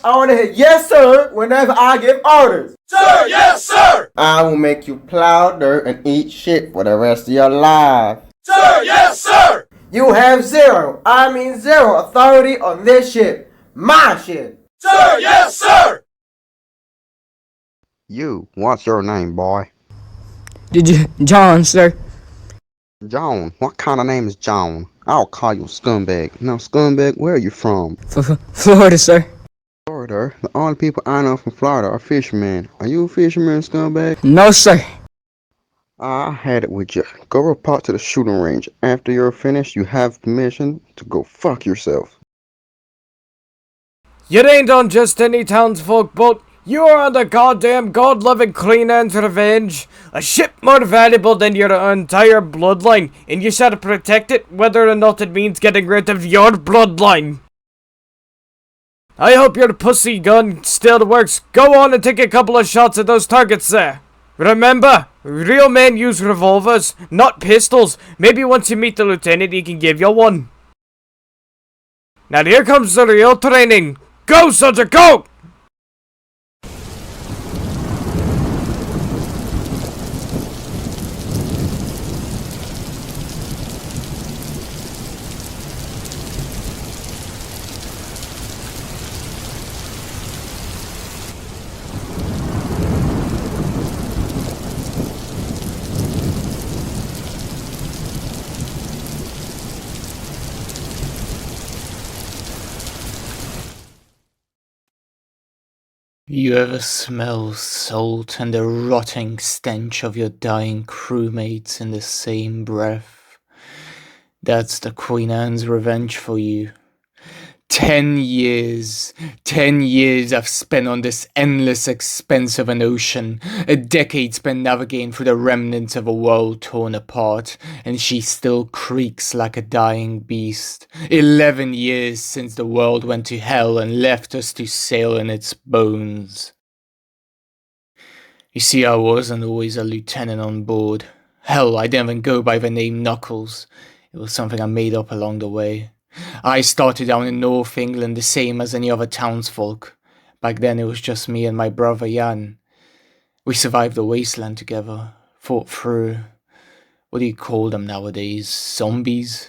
I want to hear yes, sir, whenever I give orders. Sir, yes, sir! I will make you plow dirt and eat shit for the rest of your life. Sir, yes, sir! You have zero authority on this ship. My ship. Sir, yes, sir! What's your name, boy? John, sir. John. What kind of name is John? I'll call you Scumbag. Now, Scumbag, where are you from? Florida, sir. Florida. The only people I know from Florida are fishermen. Are you a fisherman, Scumbag? No, sir. I had it with you. Go report to the shooting range. After you're finished, you have permission to go fuck yourself. You ain't on just any townsfolk boat. You're on the goddamn god-loving Clean Hands Revenge. A ship more valuable than your entire bloodline, and you shall protect it whether or not it means getting rid of your bloodline. I hope your pussy gun still works. Go on and take a couple of shots at those targets there. Remember, real men use revolvers, not pistols. Maybe once you meet the lieutenant, he can give you one. Now here comes the real training. Go, soldier, go! You ever smell salt and the rotting stench of your dying crewmates in the same breath? That's the Queen Anne's revenge for you. 10 years I've spent on this endless expanse of an ocean, a decade spent navigating through the remnants of a world torn apart, and she still creaks like a dying beast. 11 years since the world went to hell and left us to sail in its bones. You see, I wasn't always a lieutenant on board. Hell, I didn't even go by the name Knuckles. It was something I made up along the way. I started down in North England the same as any other townsfolk. Back then it was just me and my brother Jan. We survived the wasteland together, fought through, what do you call them nowadays, zombies?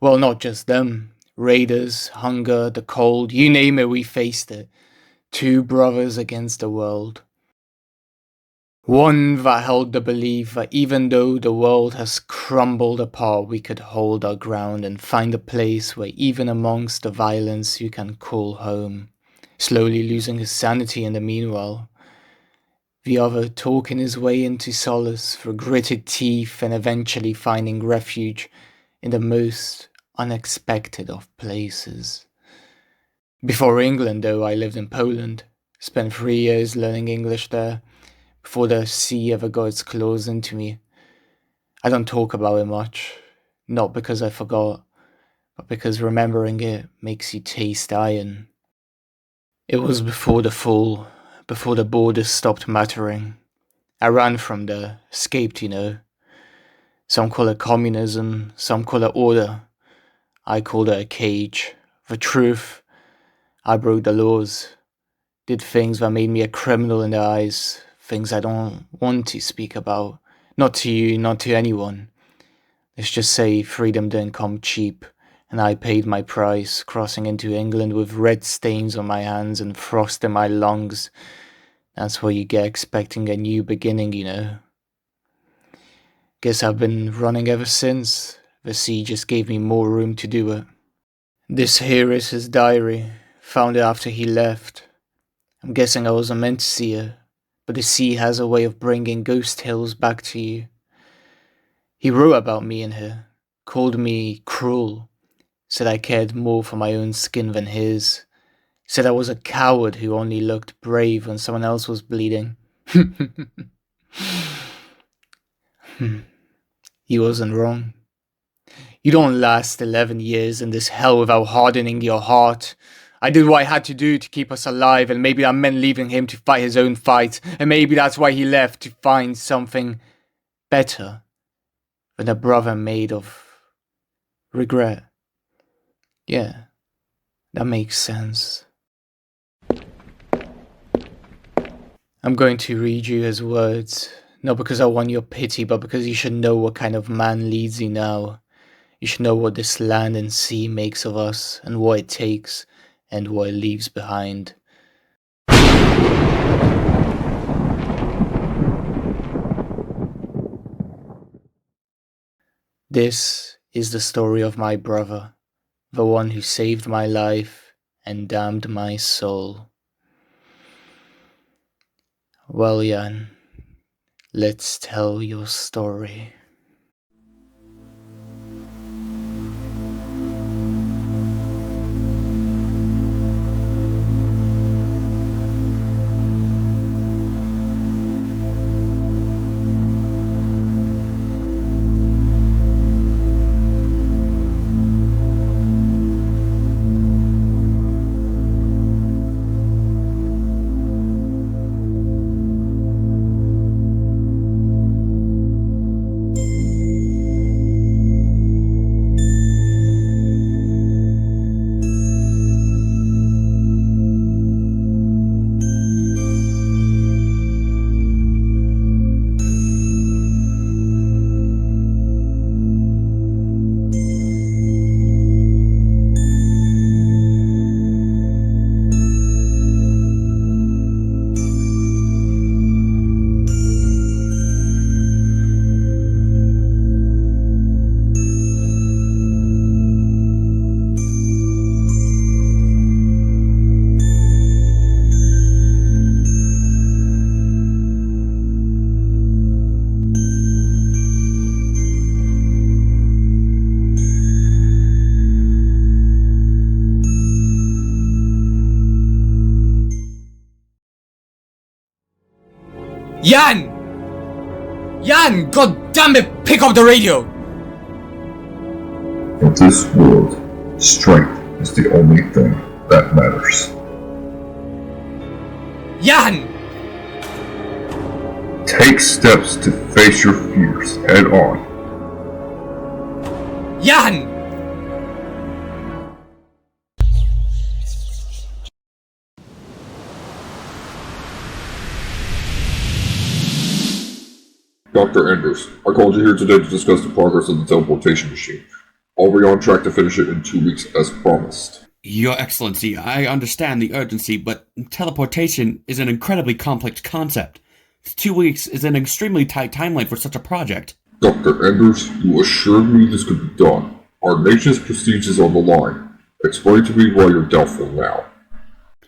Well, not just them. Raiders, hunger, the cold, you name it, we faced it. 2 brothers against the world. One that held the belief that even though the world has crumbled apart, we could hold our ground and find a place where even amongst the violence you can call home, slowly losing his sanity in the meanwhile. The other talking his way into solace through gritted teeth and eventually finding refuge in the most unexpected of places. Before England, though, I lived in Poland, spent 3 years learning English there, before the sea ever got its claws into me. I don't talk about it much, not because I forgot, but because remembering it makes you taste iron. It was before the fall, before the borders stopped mattering. I ran from there, escaped, you know. Some call it communism, some call it order. I called it a cage. The truth, I broke the laws, did things that made me a criminal in their eyes, things I don't want to speak about. Not to you, not to anyone. Let's just say freedom didn't come cheap, and I paid my price, crossing into England with red stains on my hands and frost in my lungs. That's what you get expecting a new beginning, you know. Guess I've been running ever since. The sea just gave me more room to do it. This here is his diary. Found it after he left. I'm guessing I wasn't meant to see it, but the sea has a way of bringing ghost tales back to you. He wrote about me in here, called me cruel, said I cared more for my own skin than his, said I was a coward who only looked brave when someone else was bleeding. He wasn't wrong. You don't last 11 years in this hell without hardening your heart. I did what I had to do to keep us alive, and maybe that meant leaving him to fight his own fight, and maybe that's why he left, to find something better than a brother made of regret. Yeah, that makes sense. I'm going to read you his words, not because I want your pity, but because you should know what kind of man leads you now. You should know what this land and sea makes of us, and what it takes, and what it leaves behind. This is the story of my brother, the one who saved my life and damned my soul. Well, Jan, let's tell your story. Jan! Jan, god damn it, pick up the radio! In this world, strength is the only thing that matters. Jan! Take steps to face your fears head on. Jan! Dr. Enders, I called you here today to discuss the progress of the teleportation machine. Are we on track to finish it in 2 weeks as promised? Your Excellency, I understand the urgency, but teleportation is an incredibly complex concept. 2 weeks is an extremely tight timeline for such a project. Dr. Enders, you assured me this could be done. Our nation's prestige is on the line. Explain to me why you're doubtful now.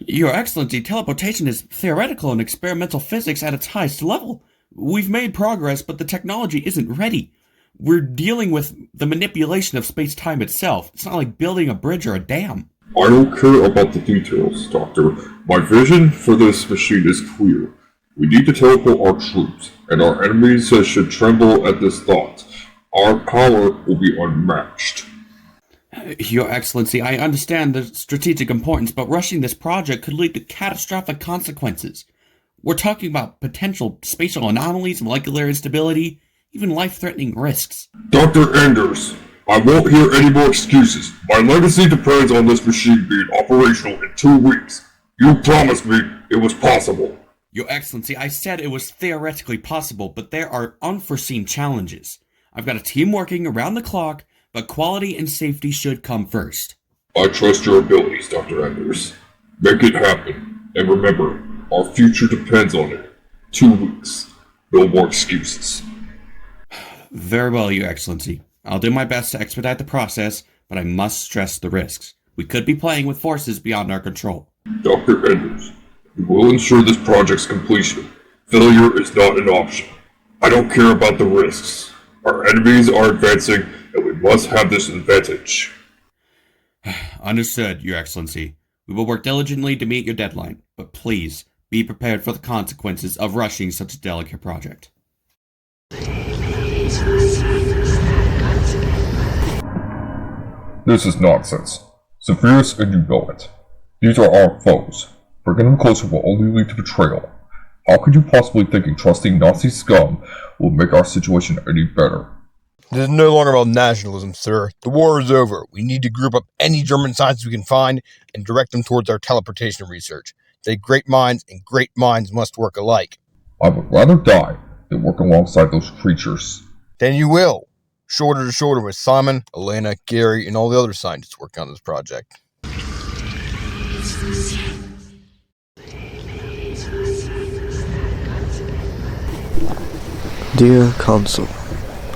Your Excellency, teleportation is theoretical and experimental physics at its highest level. We've made progress, but the technology isn't ready. We're dealing with the manipulation of space-time itself. It's not like building a bridge or a dam. I don't care about the details, Doctor. My vision for this machine is clear. We need to teleport our troops, and our enemies should tremble at this thought. Our power will be unmatched. Your Excellency, I understand the strategic importance, but rushing this project could lead to catastrophic consequences. We're talking about potential spatial anomalies, molecular instability, even life-threatening risks. Dr. Enders, I won't hear any more excuses. My legacy depends on this machine being operational in 2 weeks. You promised me it was possible. Your Excellency, I said it was theoretically possible, but there are unforeseen challenges. I've got a team working around the clock, but quality and safety should come first. I trust your abilities, Dr. Enders. Make it happen. And remember, our future depends on it. 2 weeks. No more excuses. Very well, Your Excellency. I'll do my best to expedite the process, but I must stress the risks. We could be playing with forces beyond our control. Dr. Enders, we will ensure this project's completion. Failure is not an option. I don't care about the risks. Our enemies are advancing, and we must have this advantage. Understood, Your Excellency. We will work diligently to meet your deadline, but please, be prepared for the consequences of rushing such a delicate project. This is nonsense. Severus and you know it. These are our foes. Bringing them closer will only lead to betrayal. How could you possibly think trusting Nazi scum will make our situation any better? This is no longer about nationalism, sir. The war is over. We need to group up any German scientists we can find and direct them towards our teleportation research. great minds and great minds must work alike. I would rather die than work alongside those creatures. Then you will. Shoulder to shoulder with Simon, Elena, Gary, and all the other scientists working on this project. Dear Consul,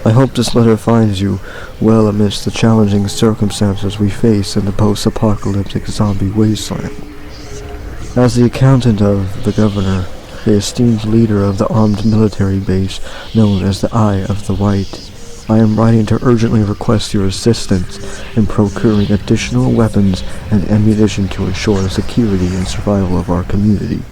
I hope this letter finds you well amidst the challenging circumstances we face in the post-apocalyptic zombie wasteland. As the accountant of the governor, the esteemed leader of the armed military base known as the Eye of the White, I am writing to urgently request your assistance in procuring additional weapons and ammunition to ensure the security and survival of our community.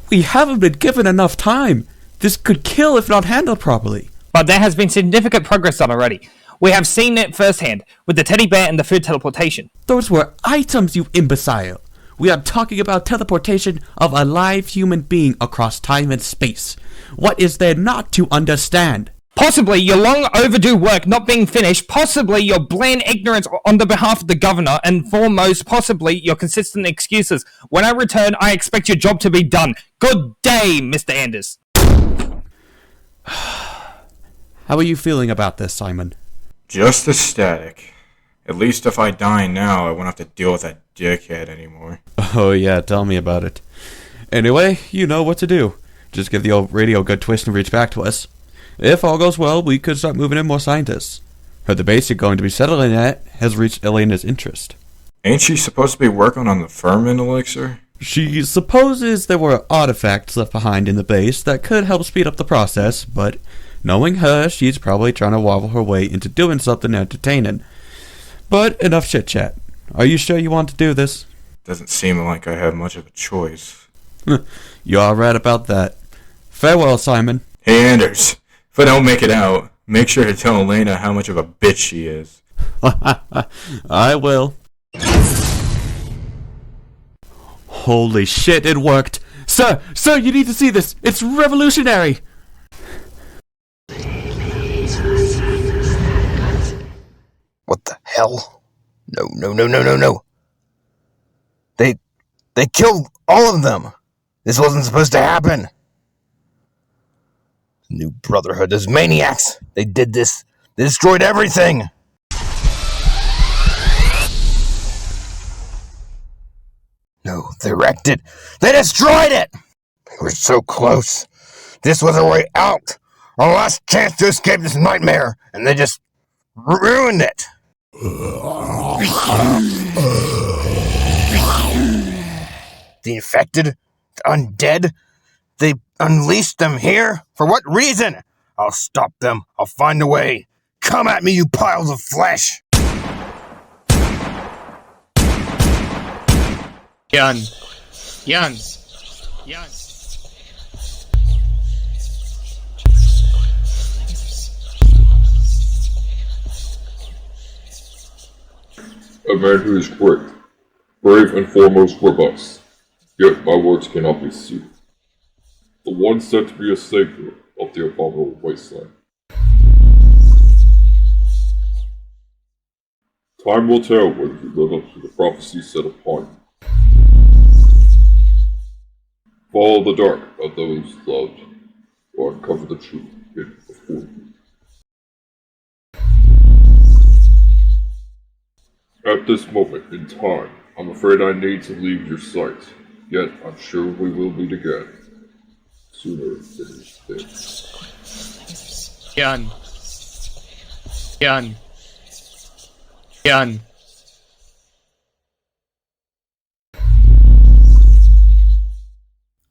We haven't been given enough time. This could kill if not handled properly. But there has been significant progress done already. We have seen it firsthand, with the teddy bear and the food teleportation. Those were items, you imbecile. We are talking about teleportation of a live human being across time and space. What is there not to understand? Possibly your long overdue work not being finished, possibly your bland ignorance on the behalf of the governor, and foremost, possibly your consistent excuses. When I return, I expect your job to be done. Good day, Mr. Anders. How are you feeling about this, Simon? Just ecstatic. At least if I die now, I won't have to deal with that dickhead anymore. Oh yeah, tell me about it. Anyway, you know what to do. Just give the old radio a good twist and reach back to us. If all goes well, we could start moving in more scientists. Heard the base you're going to be settling at has reached Elena's interest. Ain't she supposed to be working on the Furman elixir? She supposes there were artifacts left behind in the base that could help speed up the process, but knowing her, she's probably trying to wobble her way into doing something entertaining. But enough chit-chat. Are you sure you want to do this? Doesn't seem like I have much of a choice. You are right about that. Farewell, Simon. Hey, Anders. If I don't make it out, make sure to tell Elena how much of a bitch she is. I will. Holy shit, it worked. Sir, you need to see this. It's revolutionary. What the hell? No. They killed all of them. This wasn't supposed to happen. The New Brotherhood, those maniacs. They did this. They destroyed everything. No, they wrecked it. They destroyed it. We were so close. This was our way out. Our last chance to escape this nightmare. And they just ruined it. The infected, the undead, they unleashed them here? For what reason? I'll stop them. I'll find a way. Come at me, you piles of flesh! Jan. A man who is great, brave and foremost robust, yet my words cannot be seen. The one said to be a savior of the abominable wasteland. Time will tell whether you live up to the prophecy set upon you. Follow the dark of those loved, or uncover the truth hidden before you. At this moment in time, I'm afraid I need to leave your sight, yet I'm sure we will meet again. Sooner than you think. Jan.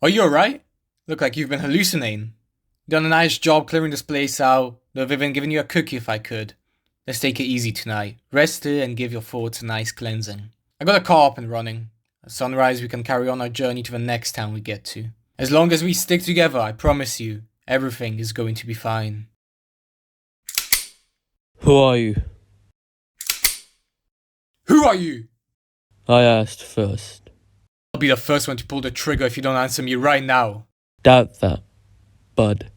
Are you alright? Look like you've been hallucinating. Done a nice job clearing this place out. Would have even given you a cookie if I could. Let's take it easy tonight. Rest it and give your thoughts a nice cleansing. I got a car up and running. At sunrise we can carry on our journey to the next town we get to. As long as we stick together, I promise you, everything is going to be fine. Who are you? Who are you? I asked first. I'll be the first one to pull the trigger if you don't answer me right now. Doubt that, bud.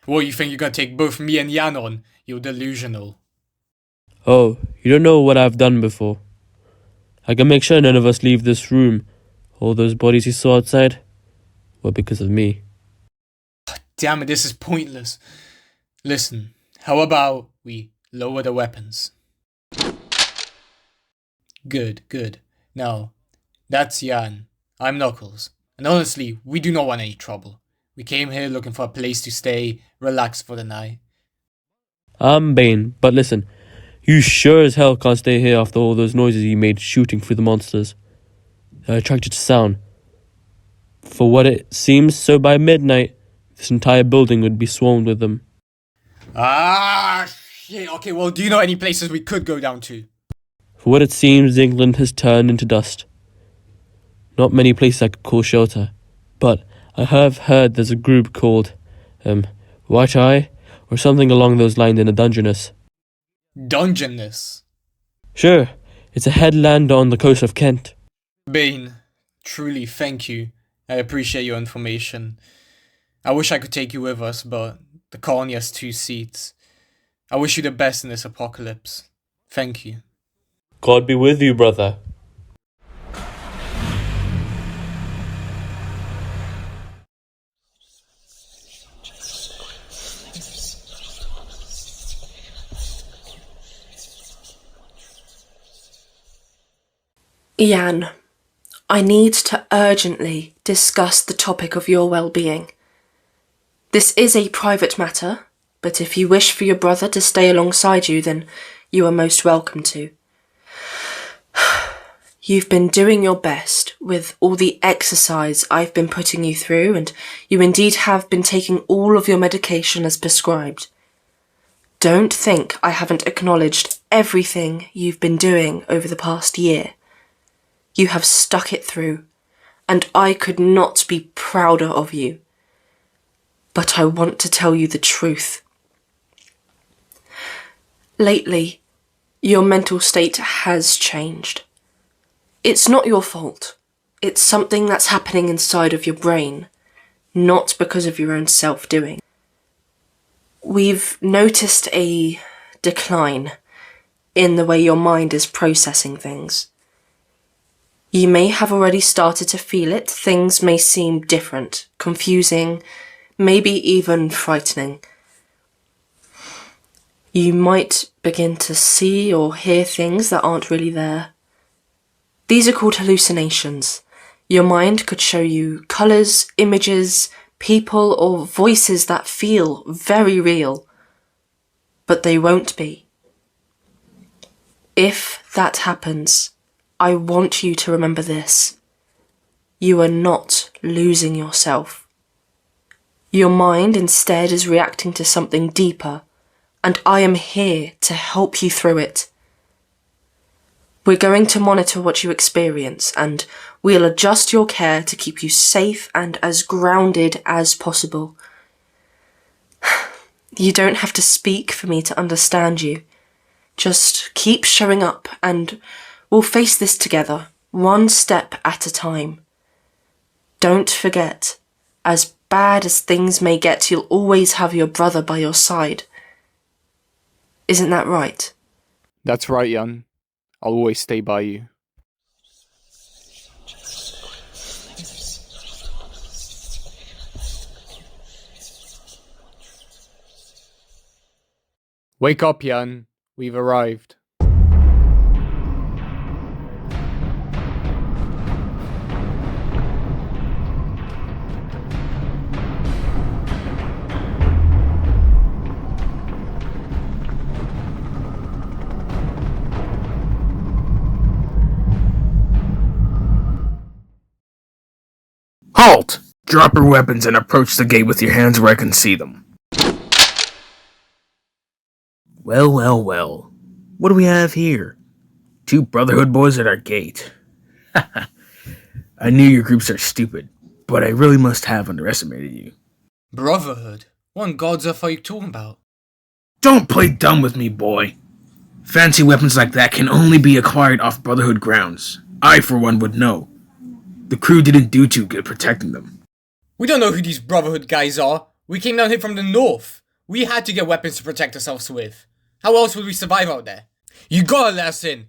What, you think you're gonna take both me and Jan on? You're delusional. Oh, you don't know what I've done before. I can make sure none of us leave this room. All those bodies you saw outside were because of me. Damn it, this is pointless. Listen, how about we lower the weapons? Good, good. Now, that's Jan. I'm Knuckles. And honestly, we do not want any trouble. We came here looking for a place to stay, relax for the night. I'm Bane, but listen, you sure as hell can't stay here after all those noises you made shooting through the monsters. They're attracted to sound. For what it seems, so by midnight, this entire building would be swarmed with them. Ah, shit. Okay, well, do you know any places we could go down to? For what it seems, England has turned into dust. Not many places I could call shelter, but I have heard there's a group called, White Eye, or something along those lines in a Dungeness. Dungeness? Sure, it's a headland on the coast of Kent. Bane, truly thank you. I appreciate your information. I wish I could take you with us, but the colony has 2 seats. I wish you the best in this apocalypse. Thank you. God be with you, brother. Jan, I need to urgently discuss the topic of your well-being. This is a private matter, but if you wish for your brother to stay alongside you, then you are most welcome to. You've been doing your best with all the exercise I've been putting you through, and you indeed have been taking all of your medication as prescribed. Don't think I haven't acknowledged everything you've been doing over the past year. You have stuck it through, and I could not be prouder of you. But I want to tell you the truth. Lately, your mental state has changed. It's not your fault. It's something that's happening inside of your brain, not because of your own self-doing. We've noticed a decline in the way your mind is processing things. You may have already started to feel it. Things may seem different, confusing, maybe even frightening. You might begin to see or hear things that aren't really there. These are called hallucinations. Your mind could show you colours, images, people or voices that feel very real, but they won't be. If that happens, I want you to remember this. You are not losing yourself. Your mind instead is reacting to something deeper, and I am here to help you through it. We're going to monitor what you experience, and we'll adjust your care to keep you safe and as grounded as possible. You don't have to speak for me to understand you. Just keep showing up, and we'll face this together, one step at a time. Don't forget, as bad as things may get, you'll always have your brother by your side. Isn't that right? That's right, Jan. I'll always stay by you. Wake up, Jan. We've arrived. Halt! Drop your weapons and approach the gate with your hands where I can see them. Well, well, well. What do we have here? 2 Brotherhood boys at our gate. I knew your groups are stupid, but I really must have underestimated you. Brotherhood? What on God's earth are you talking about? Don't play dumb with me, boy. Fancy weapons like that can only be acquired off Brotherhood grounds. I, for one, would know. The crew didn't do too good protecting them. We don't know who these Brotherhood guys are. We came down here from the north. We had to get weapons to protect ourselves with. How else would we survive out there? You gotta let us in.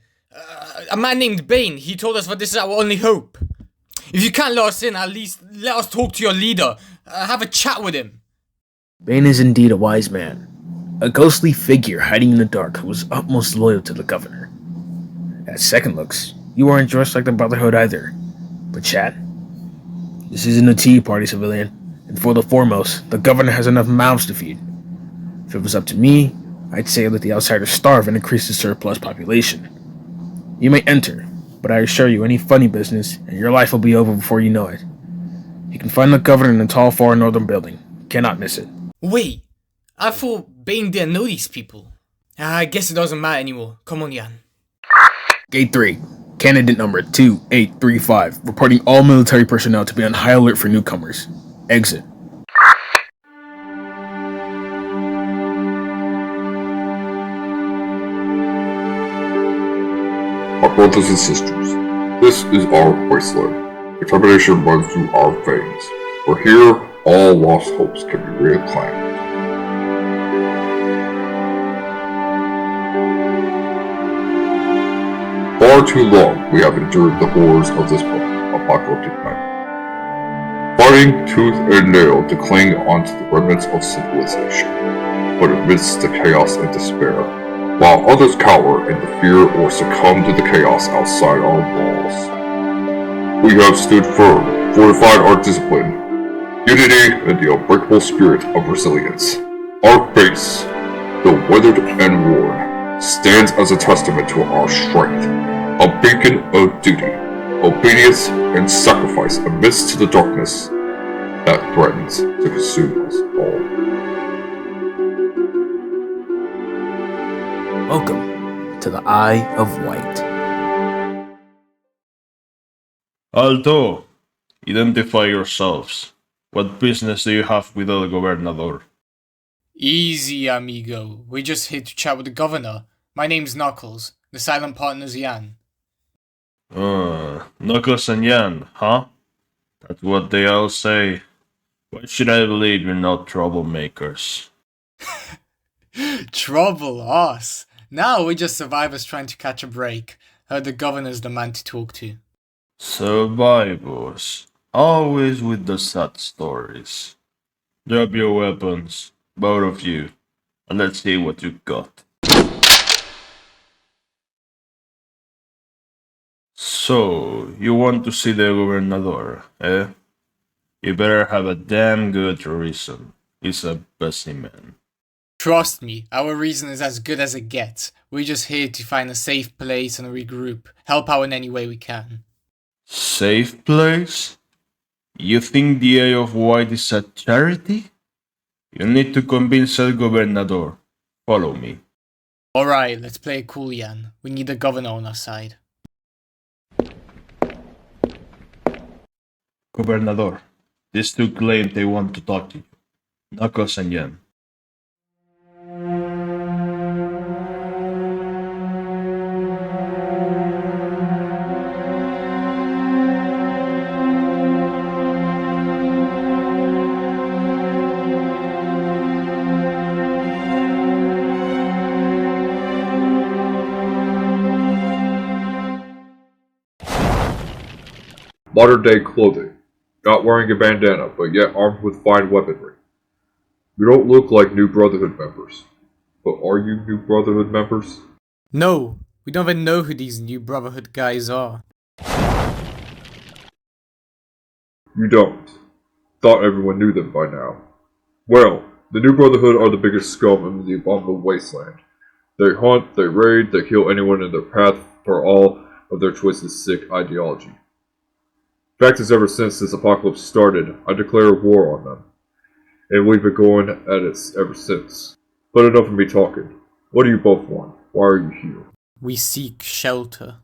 A man named Bane, he told us that this is our only hope. If you can't let us in, at least let us talk to your leader. Have a chat with him. Bane is indeed a wise man. A ghostly figure hiding in the dark who was utmost loyal to the governor. At second looks, you aren't dressed like the Brotherhood either. But Chad, this isn't a tea party, civilian. And for the foremost, the governor has enough mouths to feed. If it was up to me, I'd say let the outsiders starve and increase the surplus population. You may enter, but I assure you any funny business, and your life will be over before you know it. You can find the governor in the tall far northern building. Cannot miss it. Wait, I thought Bane didn't know these people. I guess it doesn't matter anymore. Come on, Jan. Gate 3. Candidate number 2835. Reporting all military personnel to be on high alert for newcomers. Exit. My brothers and sisters, this is our wasteland. Determination runs through our veins. For here, all lost hopes can be reclaimed. Far too long we have endured the horrors of this apocalyptic night, fighting tooth and nail to cling onto the remnants of civilization, but amidst the chaos and despair, while others cower in the fear or succumb to the chaos outside our walls. We have stood firm, fortified our discipline, unity, and the unbreakable spirit of resilience. Our base, though weathered and worn, stands as a testament to our strength, a beacon of duty, obedience, and sacrifice amidst the darkness that threatens to consume us all. Welcome to the Eye of White. Alto, identify yourselves. What business do you have with El Gobernador? Easy, amigo. We're just here to chat with the governor. My name's Knuckles. The silent partner's Jan. Knuckles and Jan, huh? That's what they all say. Why should I believe you're not troublemakers? Trouble us. No, we're just survivors trying to catch a break. Heard the governor's the man to talk to. Survivors. Always with the sad stories. Drop your weapons, both of you, and let's see what you got. So, you want to see the Gobernador, eh? You better have a damn good reason. He's a busy man. Trust me, our reason is as good as it gets. We're just here to find a safe place and regroup. Help out in any way we can. Safe place? You think the Eye of White is a charity? You need to convince El Gobernador. Follow me. Alright, let's play it cool, Jan. We need the governor on our side. Gobernador, these two claim they want to talk to you. Knuckles and Jan. Modern day clothing. Not wearing a bandana, but yet armed with fine weaponry. You don't look like New Brotherhood members. But are you New Brotherhood members? No, we don't even know who these New Brotherhood guys are. You don't. Thought everyone knew them by now. Well, the New Brotherhood are the biggest scum in the abominable wasteland. They hunt, they raid, they kill anyone in their path for all of their twisted, sick ideology. Fact is, ever since this apocalypse started, I declare war on them. And we've been going at it ever since. But enough of me talking. What do you both want? Why are you here? We seek shelter.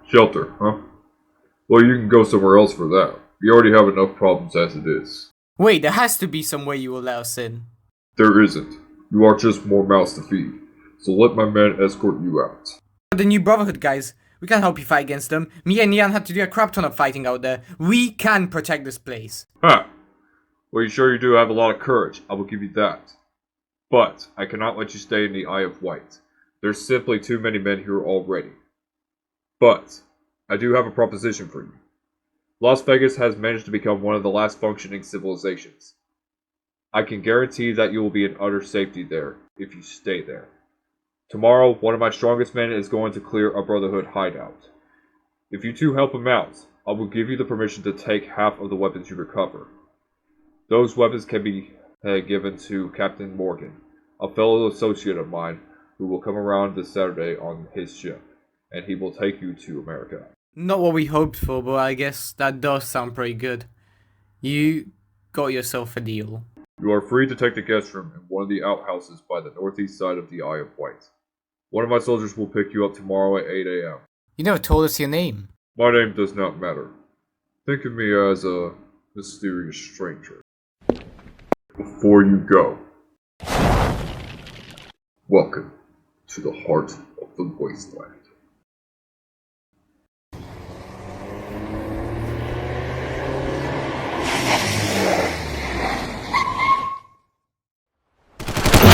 Shelter, huh? Well, you can go somewhere else for that. You already have enough problems as it is. Wait, there has to be some way you will let us in. There isn't. You are just more mouths to feed. So let my men escort you out. The New Brotherhood guys, we can't help you fight against them. Me and Jan had to do a crap ton of fighting out there. We can protect this place. Huh. Well, you sure you do have a lot of courage. I will give you that. But I cannot let you stay in the Eye of White. There's simply too many men here already. But I do have a proposition for you. Las Vegas has managed to become one of the last functioning civilizations. I can guarantee that you will be in utter safety there if you stay there. Tomorrow, one of my strongest men is going to clear a Brotherhood hideout. If you two help him out, I will give you the permission to take half of the weapons you recover. Those weapons can be given to Captain Morgan, a fellow associate of mine, who will come around this Saturday on his ship, and he will take you to America. Not what we hoped for, but I guess that does sound pretty good. You got yourself a deal. You are free to take the guest room in one of the outhouses by the northeast side of the Eye of Wight. One of my soldiers will pick you up tomorrow at 8 a.m. You never told us your name. My name does not matter. Think of me as a mysterious stranger. Before you go, welcome to the heart of the wasteland.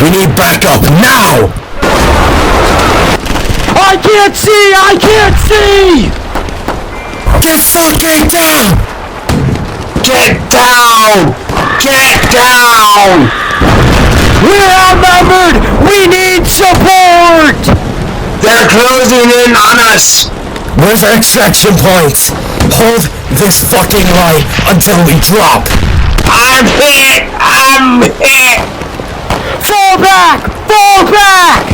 We need backup now! I can't see! I can't see! Get fucking down! Get down! Get down! We're outnumbered! We need support! They're closing in on us! Where's our extraction points? Hold this fucking line until we drop! I'm hit! I'm hit! Fall back! Fall back!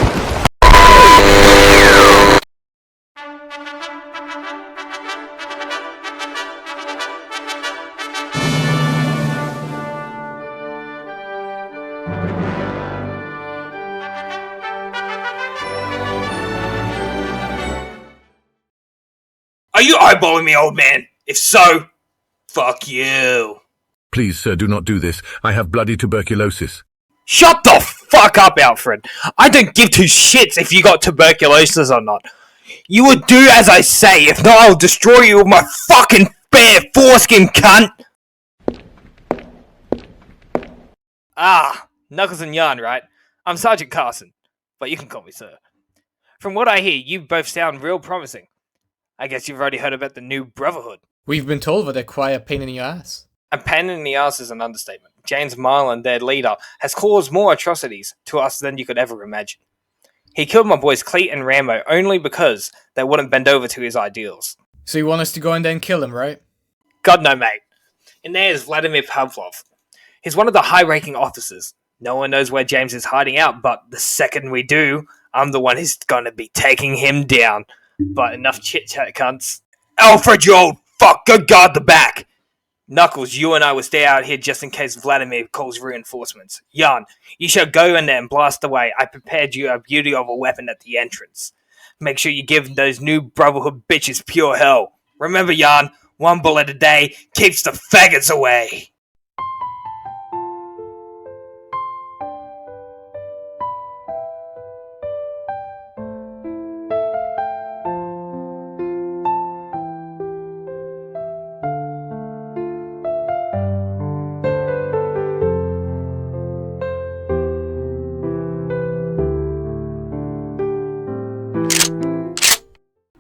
Are you eyeballing me, old man? If so, fuck you. Please, sir, do not do this. I have bloody tuberculosis. Shut the fuck up, Alfred. I don't give two shits if you got tuberculosis or not. You would do as I say, if not I'll destroy you with my fucking bare foreskin, cunt! Ah, Knuckles and Yarn, right? I'm Sergeant Carson, but you can call me sir. From what I hear, you both sound real promising. I guess you've already heard about the new Brotherhood. We've been told that they're quite a pain in your ass. A pain in the ass is an understatement. James Marlin, their leader, has caused more atrocities to us than you could ever imagine. He killed my boys Cleet and Rambo only because they wouldn't bend over to his ideals. So you want us to go in there and kill him, right? God no, mate. And there's Vladimir Pavlov. He's one of the high-ranking officers. No one knows where James is hiding out, but the second we do, I'm the one who's gonna be taking him down. But enough chit-chat, cunts. Alfred, you old fuck, go guard the back! Knuckles, you and I will stay out here just in case Vladimir calls reinforcements. Yarn, you shall go in there and blast away. I prepared you a beauty of a weapon at the entrance. Make sure you give those new Brotherhood bitches pure hell. Remember, Yarn, one bullet a day keeps the faggots away.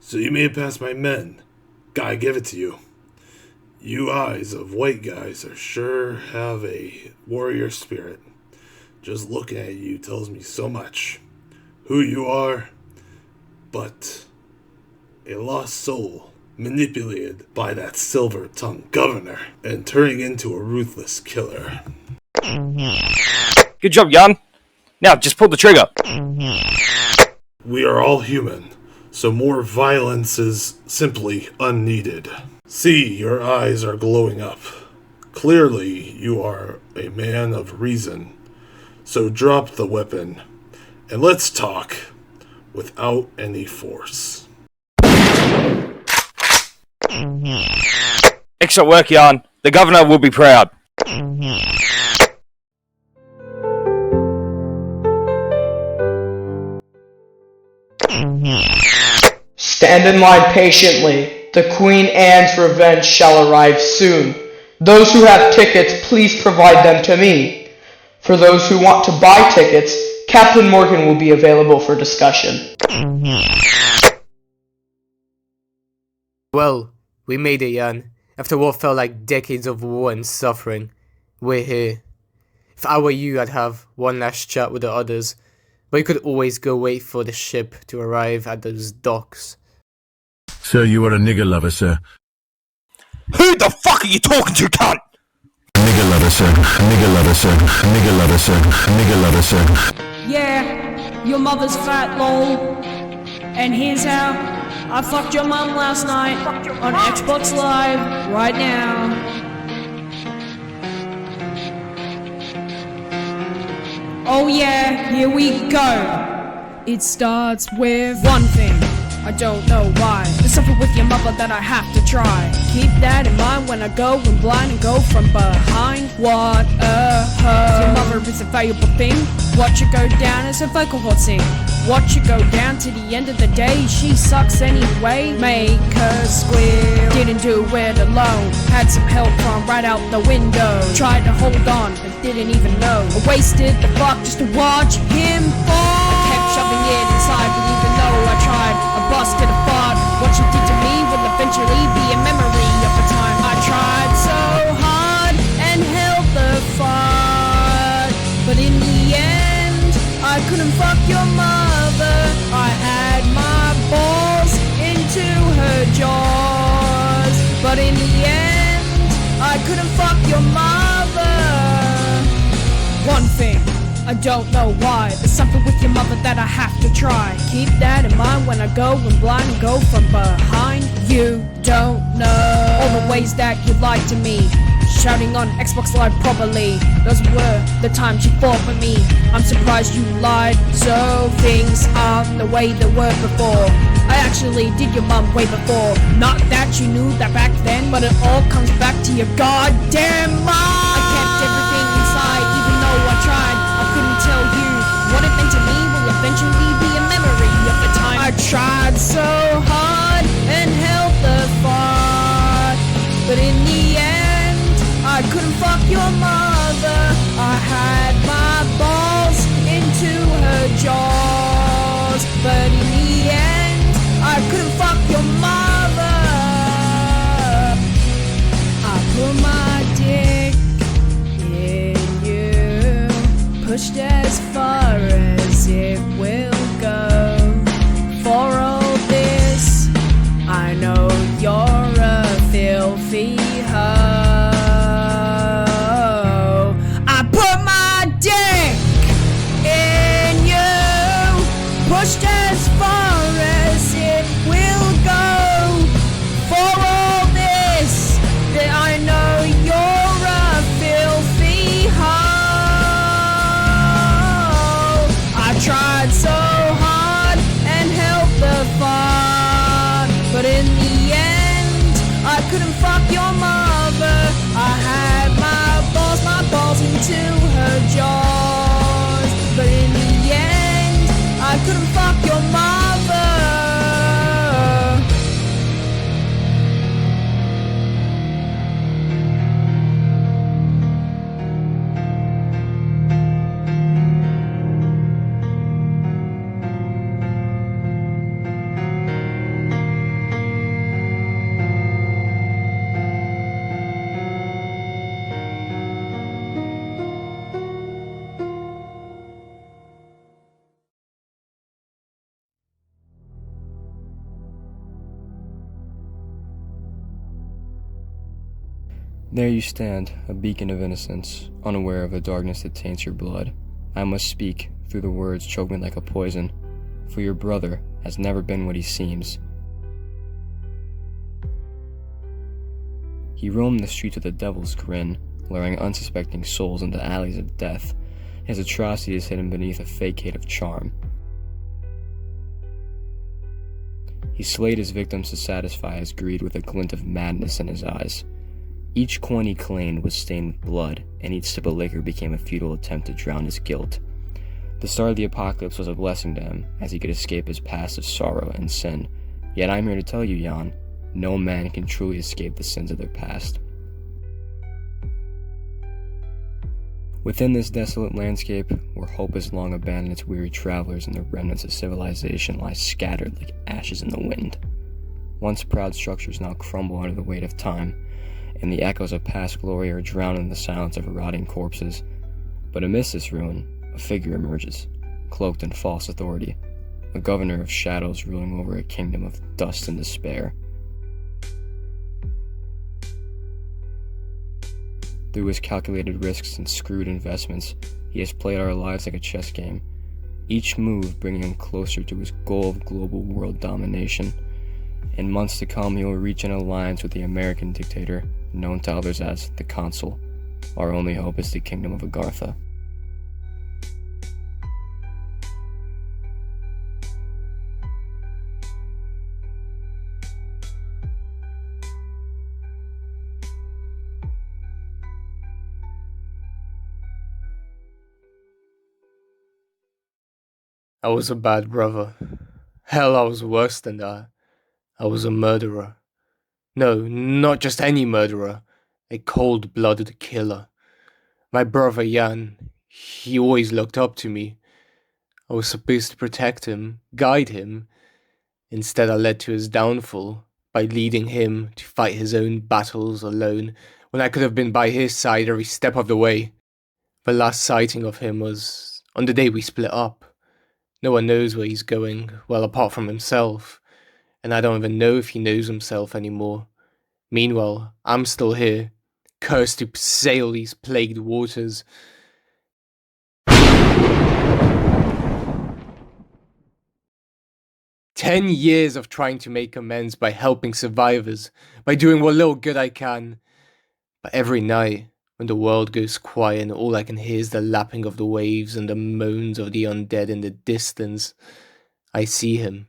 So you made it past my men. Gotta give it to you. You eyes of white guys are sure have a warrior spirit. Just looking at you tells me so much. Who you are, but a lost soul manipulated by that silver-tongued governor and turning into a ruthless killer. Good job, Yarn. Now, just pull the trigger. We are all human, so more violence is simply unneeded. See, your eyes are glowing up. Clearly, you are a man of reason. So drop the weapon, and let's talk without any force. Excellent work, Yarn. The governor will be proud. Stand in line patiently. The Queen Anne's revenge shall arrive soon. Those who have tickets, please provide them to me. For those who want to buy tickets, Captain Morgan will be available for discussion. Well, we made it, Jan. After what felt like decades of war and suffering, we're here. If I were you, I'd have one last chat with the others, but you could always go wait for the ship to arrive at those docks. Sir, you are a nigger lover, sir. Who the fuck are you talking to, cunt? Nigger lover, sir. Nigger lover, sir. Nigger lover, sir. Nigger lover, sir. Yeah, your mother's fat, lol. And here's how I fucked your mum last night on Xbox Live right now. Oh yeah, here we go. It starts with one thing. I don't know why. There's something with your mother that I have to try. Keep that in mind when I go in blind and go from behind. What a hoe. Your mother is a valuable thing. Watch her go down as a vocal hot sing. Watch her go down to the end of the day. She sucks anyway. Make her squeal. Didn't do it alone. Had some help from right out the window. Tried to hold on, but didn't even know. I wasted the fuck just to watch him fall. I kept shoving it inside, but even though I tried, I busted apart. What you did to me will eventually be a memory of the time I tried so hard and held the fart. But in the end, I couldn't fuck your mother. I had my balls into her jaws. But in the end, I couldn't fuck your mother. One thing, I don't know why. There's something with your mother that I have to try. Keep that in mind when I go in blind and go from behind. You don't know all the ways that you lied to me. Shouting on Xbox Live properly. Those were the times you fought for me. I'm surprised you lied, so things aren't the way they were before. I actually did your mum way before. Not that you knew that back then, but it all comes back to your goddamn mom. I kept everything inside, even though I tried. I couldn't tell you what it meant to me will eventually be a memory of the time I tried so hard and held the fart. But in the end, I couldn't fuck your mother. I had my balls into her jaws. But in the end, I couldn't fuck your mother. I put my dick in you, pushed as far as it will go. For all this, I know you're a filthy hoe. Pushed as far as it will go. For all this, that I know you're a filthy hoe. I tried so hard and held the fart, but in the end, I couldn't fuck your mother. I had my balls into her jaws, but in the end, I couldn't fuck your mother. There you stand, a beacon of innocence, unaware of the darkness that taints your blood. I must speak, through the words choke me like a poison, for your brother has never been what he seems. He roamed the streets with a devil's grin, luring unsuspecting souls into alleys of death. His atrocity is hidden beneath a facade of charm. He slayed his victims to satisfy his greed with a glint of madness in his eyes. Each coin he claimed was stained with blood, and each sip of liquor became a futile attempt to drown his guilt. The start of the apocalypse was a blessing to him, as he could escape his past of sorrow and sin. Yet I'm here to tell you, Jan, no man can truly escape the sins of their past. Within this desolate landscape, where hope has long abandoned its weary travelers and the remnants of civilization lie scattered like ashes in the wind. Once proud structures now crumble under the weight of time, and the echoes of past glory are drowned in the silence of rotting corpses. But amidst this ruin, a figure emerges, cloaked in false authority, a governor of shadows ruling over a kingdom of dust and despair. Through his calculated risks and screwed investments, he has played our lives like a chess game, each move bringing him closer to his goal of global world domination. In months to come, he will reach an alliance with the American dictator, known to others as the Consul. Our only hope is the Kingdom of Agartha. I was a bad brother. Hell, I was worse than that. I was a murderer. No, not just any murderer. A cold-blooded killer. My brother Jan, he always looked up to me. I was supposed to protect him, guide him. Instead, I led to his downfall by leading him to fight his own battles alone when I could have been by his side every step of the way. The last sighting of him was on the day we split up. No one knows where he's going, well, apart from himself, and I don't even know if he knows himself anymore. Meanwhile, I'm still here, cursed to sail these plagued waters. "10 years of trying to make amends by helping survivors, by doing what little good I can. But every night, when the world goes quiet and all I can hear is the lapping of the waves and the moans of the undead in the distance, I see him.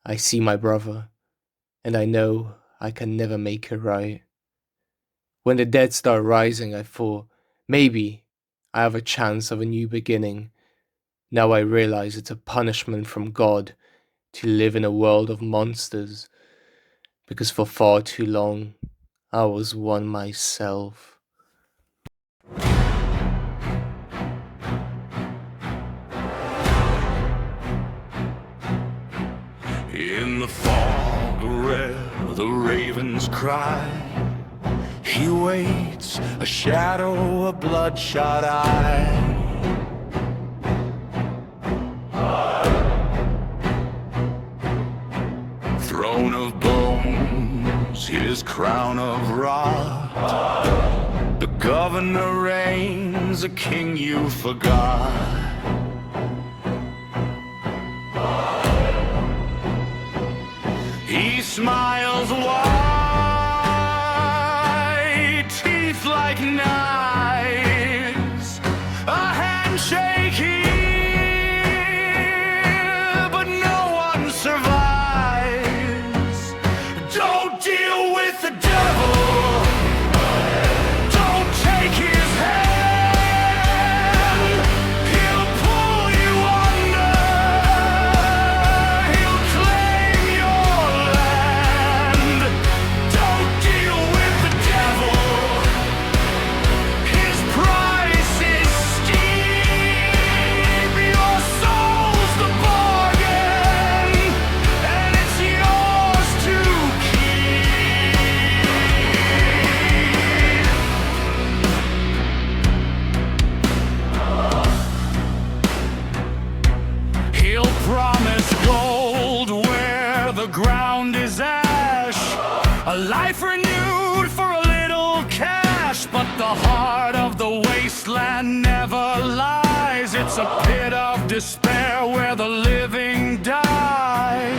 I see my brother. And I know I can never make it right. When the dead start rising, I thought, maybe I have a chance of a new beginning. Now I realize it's a punishment from God to live in a world of monsters, because for far too long, I was one myself." In the fog where the ravens cry, he waits, a shadow, a bloodshot eye. Throne of bones, his crown of rot. The governor reigns, a king you forgot. He smiles wide, teeth like knives, a handshake here, but no one survives. Don't deal with the devil, don't take his hand, he'll pull you under, he'll claim your land. Don't deal with the devil, his price is steep. Your soul's the bargain, and it's yours to keep. He'll promise gold where the ground is ash, a life renewed for a little cash. But the heart of the wasteland never lies. It's a pit of despair where the living die.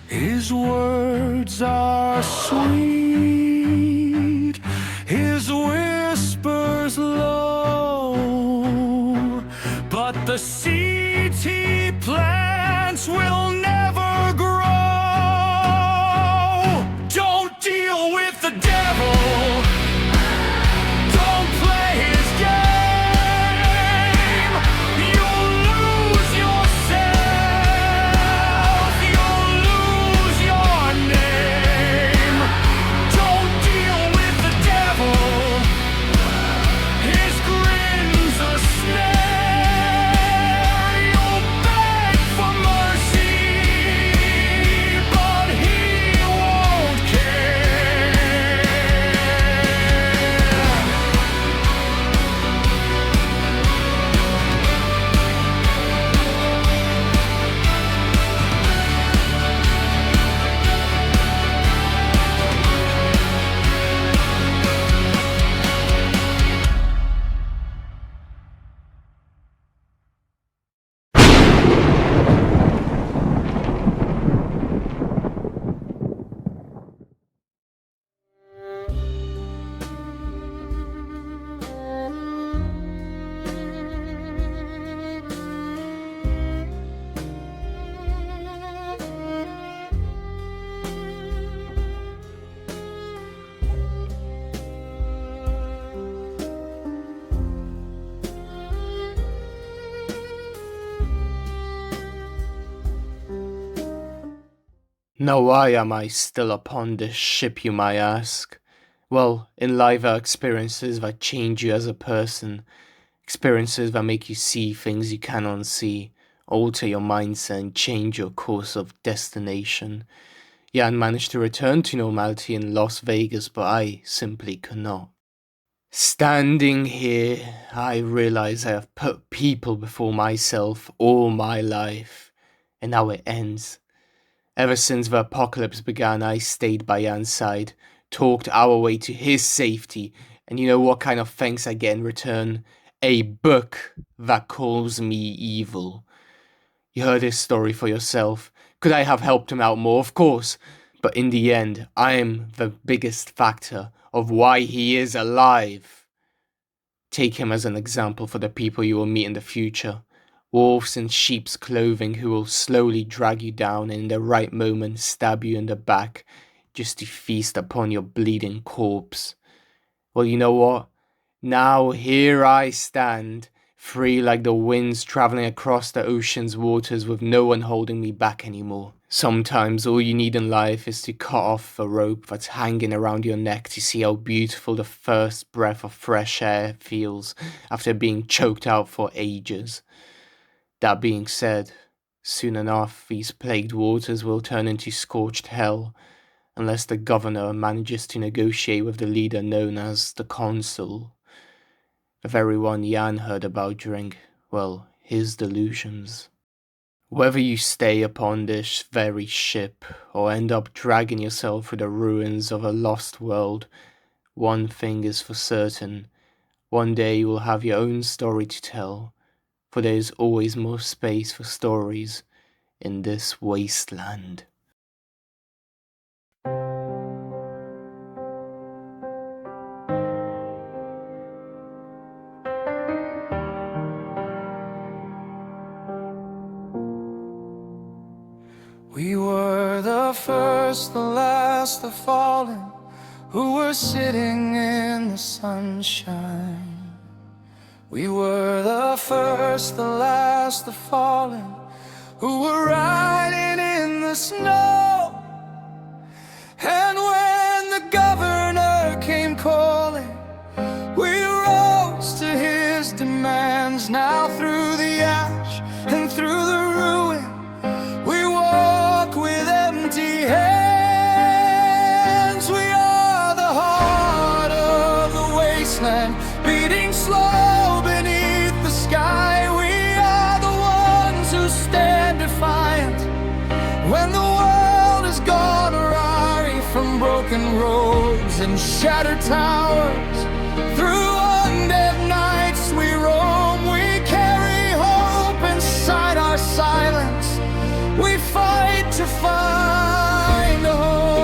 His words are sweet, his whispers low, but the seeds he plants will never grow. Don't deal with the devil, don't play his game. You'll lose yourself, you'll lose your name. Now why am I still upon this ship, you might ask? Well, in life are experiences that change you as a person. Experiences that make you see things you cannot see, alter your mindset and change your course of destination. Jan managed to return to normality in Las Vegas, but I simply could not. Standing here, I realize I have put people before myself all my life, and now it ends. Ever since the apocalypse began, I stayed by Jan's side, talked our way to his safety, and you know what kind of thanks I get in return? A book that calls me evil. You heard his story for yourself. Could I have helped him out more? Of course. But in the end, I am the biggest factor of why he is alive. Take him as an example for the people you will meet in the future. Wolves in sheep's clothing who will slowly drag you down and in the right moment stab you in the back just to feast upon your bleeding corpse. Well, you know what? Now here I stand, free like the winds traveling across the ocean's waters with no one holding me back anymore. Sometimes all you need in life is to cut off a rope that's hanging around your neck to see how beautiful the first breath of fresh air feels after being choked out for ages. That being said, soon enough these plagued waters will turn into scorched hell, unless the governor manages to negotiate with the leader known as the consul. The very one Jan heard about during, well, his delusions. Whether you stay upon this very ship or end up dragging yourself through the ruins of a lost world, one thing is for certain. One day you will have your own story to tell, for there is always more space for stories in this wasteland. We were the first, the last, the fallen, who were sitting in the sunshine. We were the first, the last, the fallen, who were riding in the snow. And when the governor came calling, we rose to his demands. Now through the ash and through the ruin, we walk with empty hands. We are the heart of the wasteland, beating slow beneath the sky. We are the ones who stand defiant when the world has gone awry. From broken roads and shattered towers, through undead nights we roam. We carry hope inside our silence. We fight to find a home.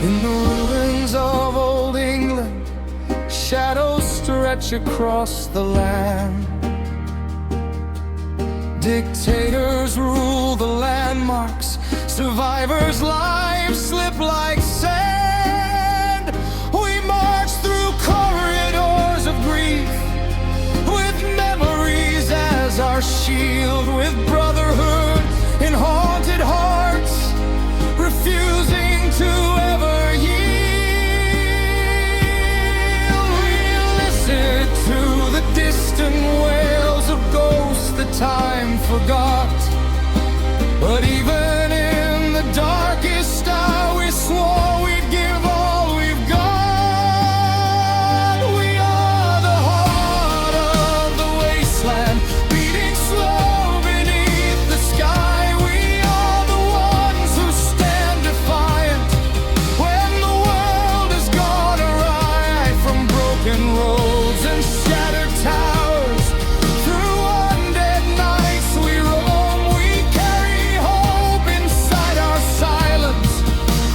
In the ruins of old England, shadows stretch across the land. Dictators rule the landmarks, survivors' lives slip like sand. We march through corridors of grief, with memories as our shield, with brotherhood in haunted hearts, refusing to ever yield. We listen to the distant wails of ghosts that time forgot. But even in the darkest hour, we swore we'd give all we've got. We are the heart of the wasteland, beating slow beneath the sky. We are the ones who stand defiant when the world has gone awry. From broken roads and shattered towers, through undead nights we roam. We carry hope inside our silence.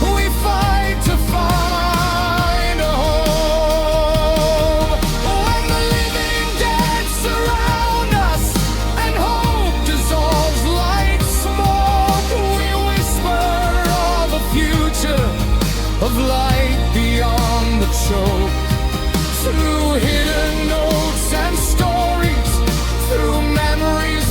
We fight to find a home. When the living dead surround us and hope dissolves like smoke, we whisper of a future of light beyond the choke. Through hidden notes and stories, through memories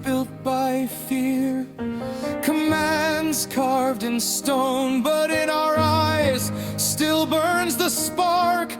built by fear, commands carved in stone, but in our eyes still burns the spark